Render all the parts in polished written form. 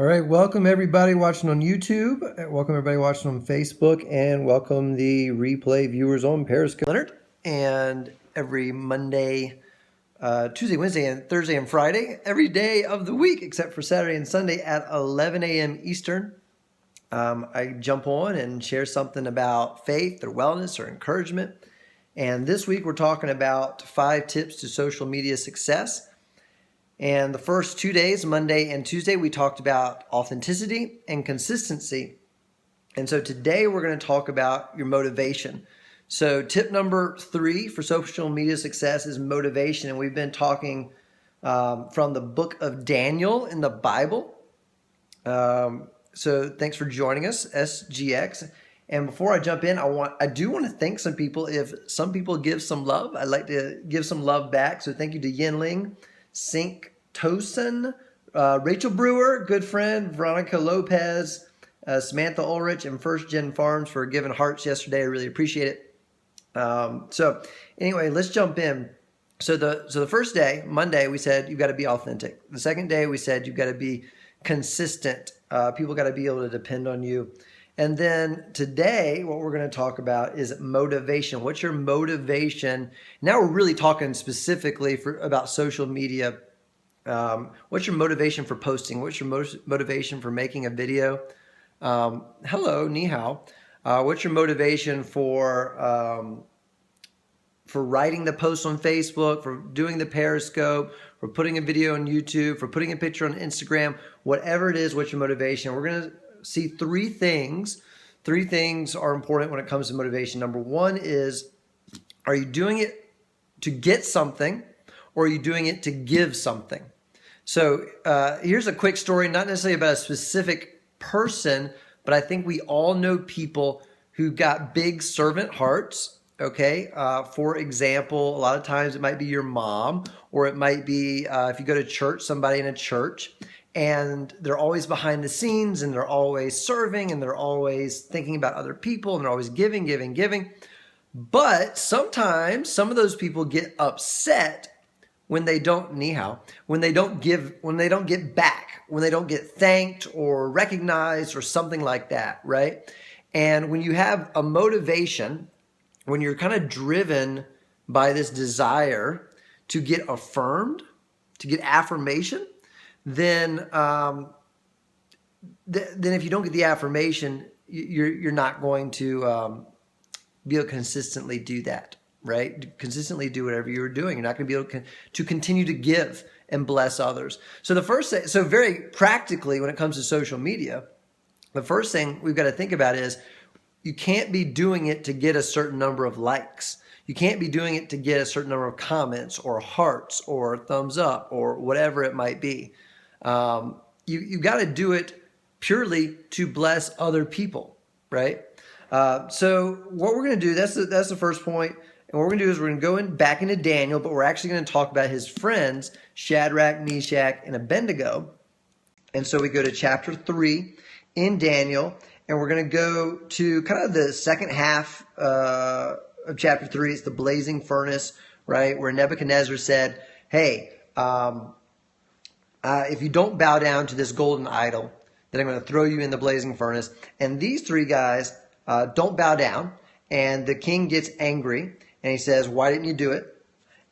All right, welcome everybody watching on YouTube, welcome everybody watching on Facebook, and welcome the replay viewers on Periscope. Leonard, and every Monday, Tuesday, Wednesday, and Thursday and Friday, every day of the week except for Saturday and Sunday at 11 a.m. Eastern, I jump on and share something about faith or wellness or encouragement. And this week we're talking about 5 tips to social media success. And the first 2 days, Monday and Tuesday, we talked about authenticity and consistency. And so today we're going to talk about your motivation. So tip number 3 for social media success is motivation. And we've been talking from the book of Daniel in the Bible. So thanks for joining us, SGX. And before I jump in, I do want to thank some people. If some people give some love, I'd like to give some love back. So thank you to Yinling, Sink Tosin, Rachel Brewer, good friend, Veronica Lopez, Samantha Ulrich, and First Gen Farms for giving hearts yesterday. I really appreciate it. So anyway, let's jump in. So the first day, Monday, we said you've got to be authentic. The second day, we said you've got to be consistent. People got to be able to depend on you. And then today, what we're going to talk about is motivation. What's your motivation? Now we're really talking specifically about social media. What's your motivation for posting? What's your motivation for making a video? Hello, ni hao. What's your motivation for writing the post on Facebook, for doing the Periscope, for putting a video on YouTube, for putting a picture on Instagram? Whatever it is, what's your motivation? We're going to see 3 things. 3 things are important when it comes to motivation. Number 1 is, are you doing it to get something, or are you doing it to give something? So here's a quick story, not necessarily about a specific person, but I think we all know people who got big servant hearts. Okay. For example, a lot of times it might be your mom, or it might be if you go to church, somebody in a church, and they're always behind the scenes, and they're always serving, and they're always thinking about other people, and they're always giving. But sometimes some of those people get upset when they don't when they don't give, when they don't get back, when they don't get thanked or recognized or something like that, right? And when you have a motivation, when you're kind of driven by this desire to get affirmed, to get affirmation, then if you don't get the affirmation, you're not going to be able to consistently do that, right? Consistently do whatever you're doing. You're not going to be able to continue to give and bless others. So so very practically, when it comes to social media, the first thing we've got to think about is you can't be doing it to get a certain number of likes. You can't be doing it to get a certain number of comments or hearts or thumbs up or whatever it might be. You got to do it purely to bless other people, right? So what we're going to do, that's the first point. And what we're going to do is we're going to go back into Daniel, but we're actually going to talk about his friends, Shadrach, Meshach, and Abednego. And so we go to chapter 3 in Daniel, and we're going to go to kind of the second half of chapter 3. It's the blazing furnace, right? Where Nebuchadnezzar said, hey, if you don't bow down to this golden idol, then I'm going to throw you in the blazing furnace. And these 3 guys don't bow down, and the king gets angry, and he says, why didn't you do it?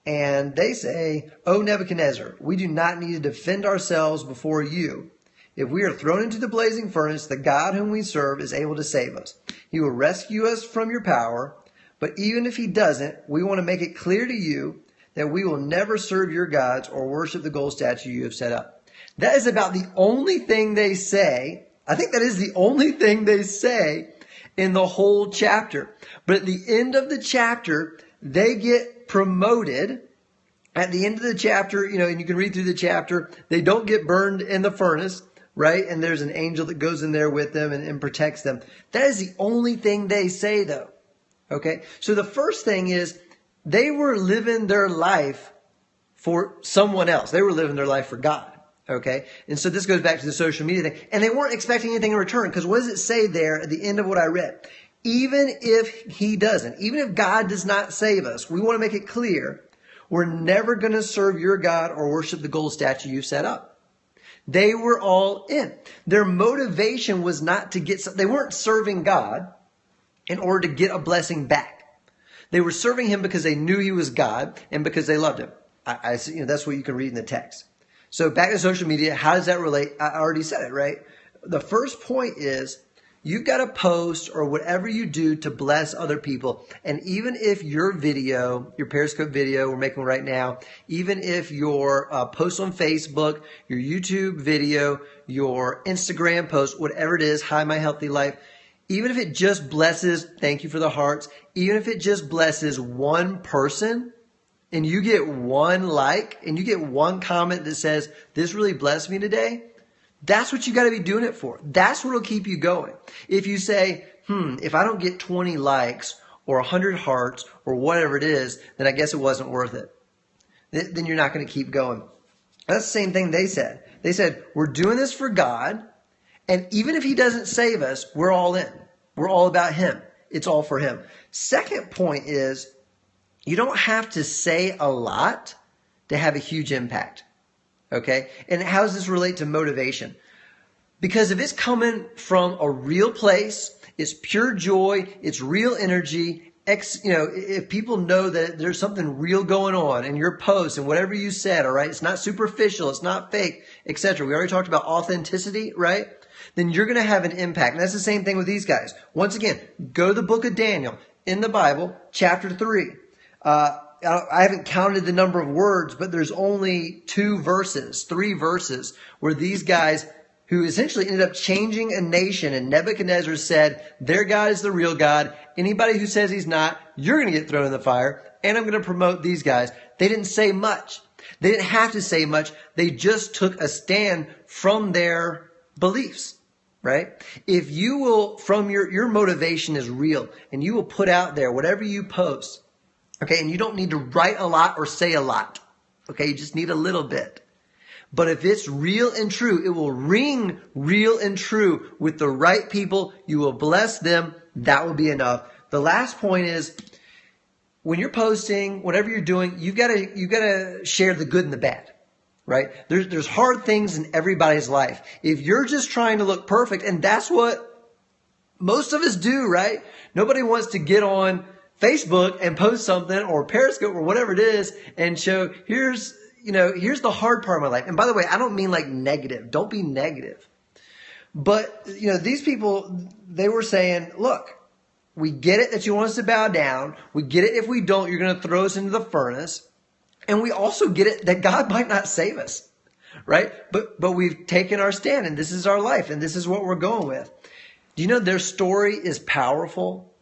And they say, oh, Nebuchadnezzar, we do not need to defend ourselves before you. If we are thrown into the blazing furnace, the God whom we serve is able to save us. He will rescue us from your power. But even if he doesn't, we want to make it clear to you that we will never serve your gods or worship the gold statue you have set up. That is about the only thing they say. I think that is the only thing they say in the whole chapter. But at the end of the chapter, they get promoted. At the end of the chapter, and you can read through the chapter, they don't get burned in the furnace, right? And there's an angel that goes in there with them and protects them. That is the only thing they say, though. Okay? So the first thing is they were living their life for someone else. They were living their life for God. Okay? And so this goes back to the social media thing. And they weren't expecting anything in return, because what does it say there at the end of what I read? Even if he doesn't, even if God does not save us, we want to make it clear, we're never going to serve your God or worship the gold statue you set up. They were all in. Their motivation was not to get, they weren't serving God in order to get a blessing back. They were serving him because they knew he was God and because they loved him. That's what you can read in the text. So back to social media, how does that relate? I already said it, right? The first point is you've got to post or whatever you do to bless other people. And even if your video, your Periscope video we're making right now, even if your post on Facebook, your YouTube video, your Instagram post, whatever it is, Hi My Healthy Life, even if it just blesses, thank you for the hearts, even if it just blesses one person and you get one like and you get one comment that says, this really blessed me today, that's what you got to be doing it for. That's what will keep you going. If you say, if I don't get 20 likes or 100 hearts or whatever it is, then I guess it wasn't worth it. Then you're not going to keep going. That's the same thing they said. They said, we're doing this for God. And even if he doesn't save us, we're all in. We're all about him. It's all for him. Second point is you don't have to say a lot to have a huge impact. Okay? And how does this relate to motivation? Because if it's coming from a real place, it's pure joy, it's real energy, if people know that there's something real going on in your post and whatever you said, all right, it's not superficial, it's not fake, etc. We already talked about authenticity, right? Then you're going to have an impact. And that's the same thing with these guys. Once again, go to the book of Daniel in the Bible, chapter 3. I haven't counted the number of words, but there's only 3 verses where these guys who essentially ended up changing a nation, and Nebuchadnezzar said, their God is the real God. Anybody who says he's not, you're going to get thrown in the fire, and I'm going to promote these guys. They didn't say much. They didn't have to say much. They just took a stand from their beliefs, right? If you will, from your motivation is real, and you will put out there whatever you post, okay, and you don't need to write a lot or say a lot, okay? You just need a little bit. But if it's real and true, it will ring real and true with the right people. You will bless them. That will be enough. The last point is when you're posting, whatever you're doing, you've got to share the good and the bad, right? There's hard things in everybody's life. If you're just trying to look perfect, and that's what most of us do, right? Nobody wants to get on Facebook and post something or Periscope or whatever it is and show, here's the hard part of my life. And by the way, I don't mean like negative. Don't be negative. But, these people, they were saying, look, we get it that you want us to bow down. We get it if we don't, you're going to throw us into the furnace. And we also get it that God might not save us, right? But we've taken our stand and this is our life and this is what we're going with. Do you know their story is powerful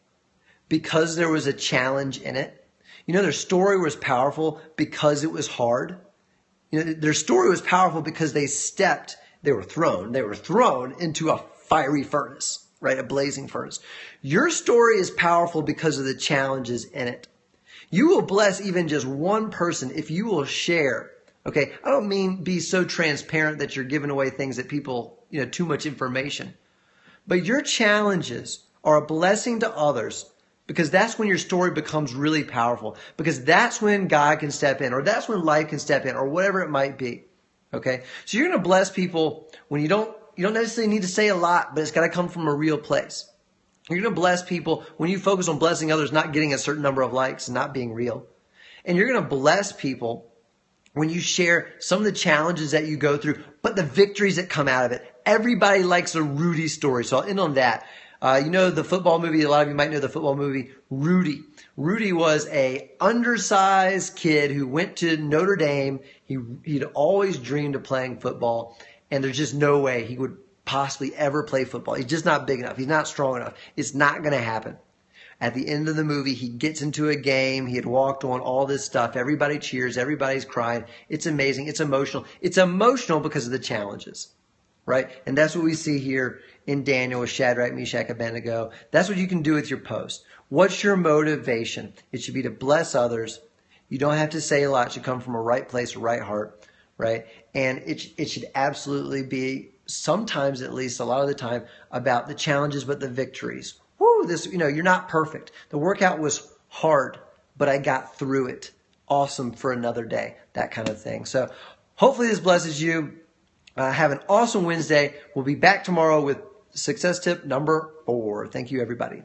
because there was a challenge in it? Their story was powerful because it was hard. Their story was powerful because they were thrown into a fiery furnace, right? A blazing furnace. Your story is powerful because of the challenges in it. You will bless even just one person if you will share. Okay. I don't mean be so transparent that you're giving away things that people, too much information, but your challenges are a blessing to others. Because that's when your story becomes really powerful. Because that's when God can step in, or that's when life can step in, or whatever it might be. Okay? So you're going to bless people when you don't necessarily need to say a lot, but it's got to come from a real place. You're going to bless people when you focus on blessing others, not getting a certain number of likes and not being real. And you're going to bless people when you share some of the challenges that you go through, but the victories that come out of it. Everybody likes a Rudy story, so I'll end on that. The football movie, a lot of you might know the football movie, Rudy. Rudy was a undersized kid who went to Notre Dame. He'd always dreamed of playing football, and there's just no way he would possibly ever play football. He's just not big enough. He's not strong enough. It's not going to happen. At the end of the movie, he gets into a game. He had walked on all this stuff. Everybody cheers. Everybody's crying. It's amazing. It's emotional. It's emotional because of the challenges, right? And that's what we see here in Daniel with Shadrach, Meshach, Abednego. That's what you can do with your post. What's your motivation? It should be to bless others. You don't have to say a lot. It should come from a right place, a right heart, right? And it should absolutely be, sometimes at least, a lot of the time, about the challenges but the victories. Woo, you're not perfect. The workout was hard, but I got through it. Awesome for another day, that kind of thing. So hopefully this blesses you. Have an awesome Wednesday. We'll be back tomorrow with success tip number 4. Thank you, everybody.